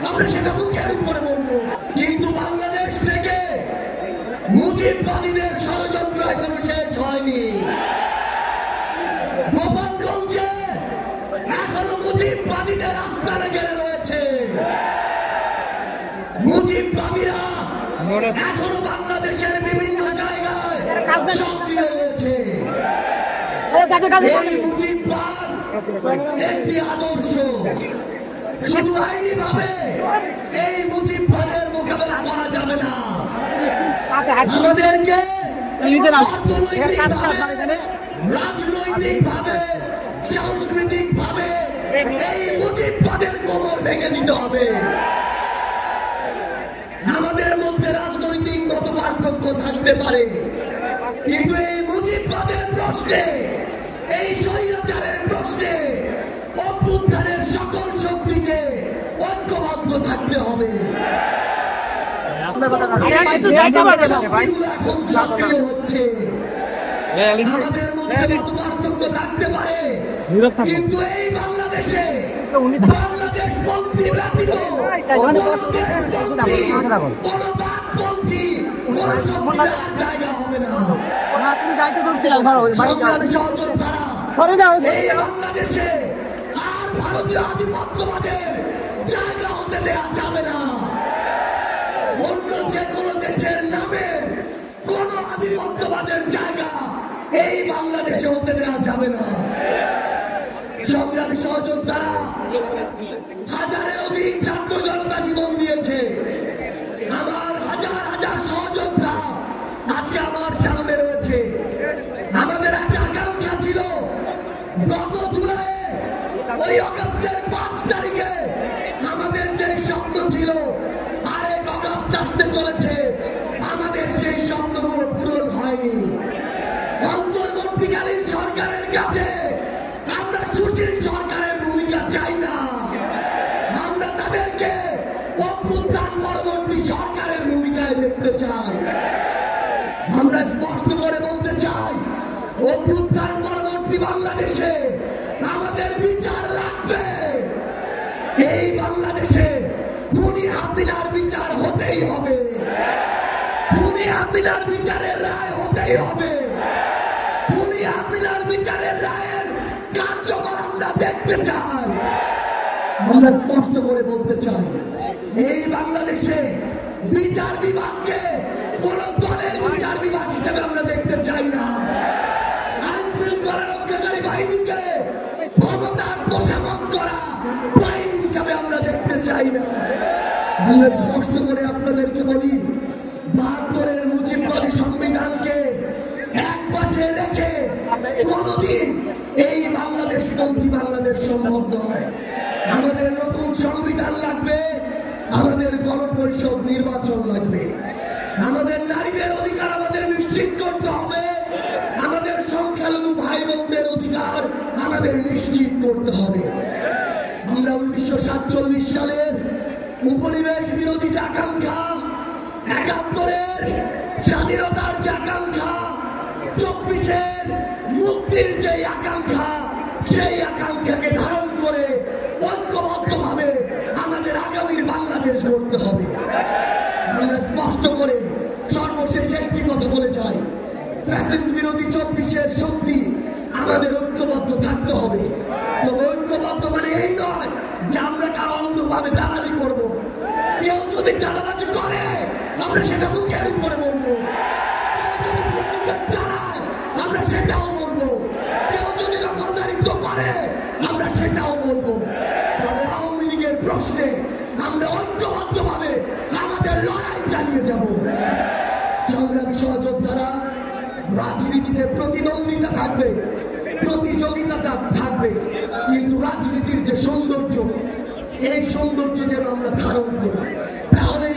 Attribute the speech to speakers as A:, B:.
A: আমরা সেটা মুখের উপরে বলবো, কিন্তু বাংলাদেশ থেকে মুজিববাদীদের ষড়যন্ত্র এখনো শেষ হয়নি। গোপালগঞ্জে এখনো মুজিববাদীদের আস্তানা ঘেরে রয়েছে। মুজিববাদীরা এখনো বাংলাদেশের বিভিন্ন জায়গায় সক্রিয় রয়েছে। এই মুজিববাদ একটি আদর্শ, শুধু আইনি ভাবে এই মুজিববাদের মোকাবেলা করা যাবে না। আমাদেরকে রাজনৈতিক ভাবে, সাংস্কৃতিক ভাবে এই মুজিববাদের কোমর ভেঙে দিতে হবে। আমাদের মধ্যে রাজনৈতিক মত পার্থক্য থাকতে পারে, কিন্তু এই মুজিববাদের প্রশ্নে, এই স্বৈরাচারের প্রশ্নে অভ্যুত্থানের সকল শক্তিকে ঐক্যবদ্ধ থাকতে হবে। এখন সক্রিয় হচ্ছে, আমাদের মধ্যে মত পার্থক্য থাকতে পারে, কিন্তু এই বাংলাদেশে বাংলাদেশ পন্থী ব্যতীত জায়গা হবে না। বাংলাদেশে আর ভারতীয় আধিপত্যবাদের জায়গা হতে দেওয়া যাবে না। অন্য যে কোনো দেশের নামের কোন আধিপত্যবাদের জায়গা এই বাংলাদেশে হতে দেওয়া যাবে না। সংগ্রামী সহযোদ্ধারা, হাজারের অধিক ছাত্র জনতা জীবন দিয়েছে। আমার হাজার হাজার সহযোদ্ধা আজকে আমার সামনে রয়েছে। আমাদের একটা আকাঙ্ক্ষা ছিল, গত জুলাই ওই অগস্টের 5 তারিখে আমাদের যে স্বপ্ন ছিল, আরেক অগস্ট আসতে চলেছে, আমাদের সেই স্বপ্নগুলো পূরণ হয়নি। অন্তর্বর্তীকালীন সরকারের কাছে আমরা সুশীল সরকারের ভূমিকা চাই না। আমরা তাদেরকে অভ্যুত্থান পরবর্তী সরকারের ভূমিকায় দেখতে চাই। আমরা স্পষ্ট করে বলতে চাই, অভ্যুত্থান পরবর্তী বাংলাদেশে আমাদের বিচার লাগবে। এই বাংলাদেশে খুনি হাসিনার বিচার হতেই হবে, খুনি হাসিনার বিচারের রায় হতেই হবে। খুনি হাসিনার বিচারের রায়ের কার্যকর আমরা দেখতে চাই। আমরা স্পষ্ট করে বলতে চাই, এই বাংলাদেশে বিচার বিভাগকে কোন দলের বিচার বিভাগ হিসেবে আমরা দেখতে চাই না। আইন শৃঙ্খলা রক্ষাকারী বাহিনীকে ক্ষমতার তোষামত করা বাহিনী হিসাবে আমরা দেখতে চাই না। আমরা স্পষ্ট করে আপনাদেরকে বলি, 72-এর মুজিববাদী সংবিধানকে এক পাশে রেখে কোনদিন এই বাংলাদেশ পন্থী বাংলাদেশ সম্ভব নয়। আমাদের নতুন সংবিধান লাগবে, আমাদের গণপরিষদ নির্বাচন লাগবে, আমাদের নারীদের অধিকার আমাদের নিশ্চিত করতে হবে, আমাদের সংখ্যালঘু ভাই বোনদের অধিকার আমাদের নিশ্চিত করতে হবে। আমরা 1947 সালের উপনিবেশ বিরোধী যে আকাঙ্ক্ষা, 71-এর স্বাধীনতার যে আকাঙ্ক্ষা, 24-এর মুক্তির যে আকাঙ্ক্ষা, সেই আকাঙ্ক্ষাকে ধারণ করে ঐক্যবদ্ধভাবে আমাদের আগামীর বাংলাদেশ গড়তে হবে। আমরা স্পষ্ট করে সর্বশেষ একটি কথা বলে যাই, ফ্যাসিস্ট বিরোধী 24-এর শক্তি আমাদের ঐক্যবদ্ধ থাকতে হবে। তবে ঐক্যবদ্ধ মানে এই নয় যে আমরা কারো অন্ধভাবে দালালি করব। কেউ যদি চাঁদাবাজি করে আমরা সেটা মুখের উপরে বলবো, কেউ যদি সিন্ডিকেট চালায় আমরা সেটাও বলবো, কেউ যদি দখলদারিত্ব করে আমরা সেটাও বলবো। তবে আওয়ামী লীগের প্রশ্নে আমরা ঐক্যবদ্ধভাবে আমাদের লড়াই চালিয়ে যাব। সংগ্রামী সহযোদ্ধারা, রাজনীতিতে প্রতিদ্বন্দ্বিতা থাকবে, প্রতিযোগিতা থাকবে, কিন্তু রাজনীতির যে সৌন্দর্য, এই সৌন্দর্য যেন আমরা ধারণ করি, তাহলে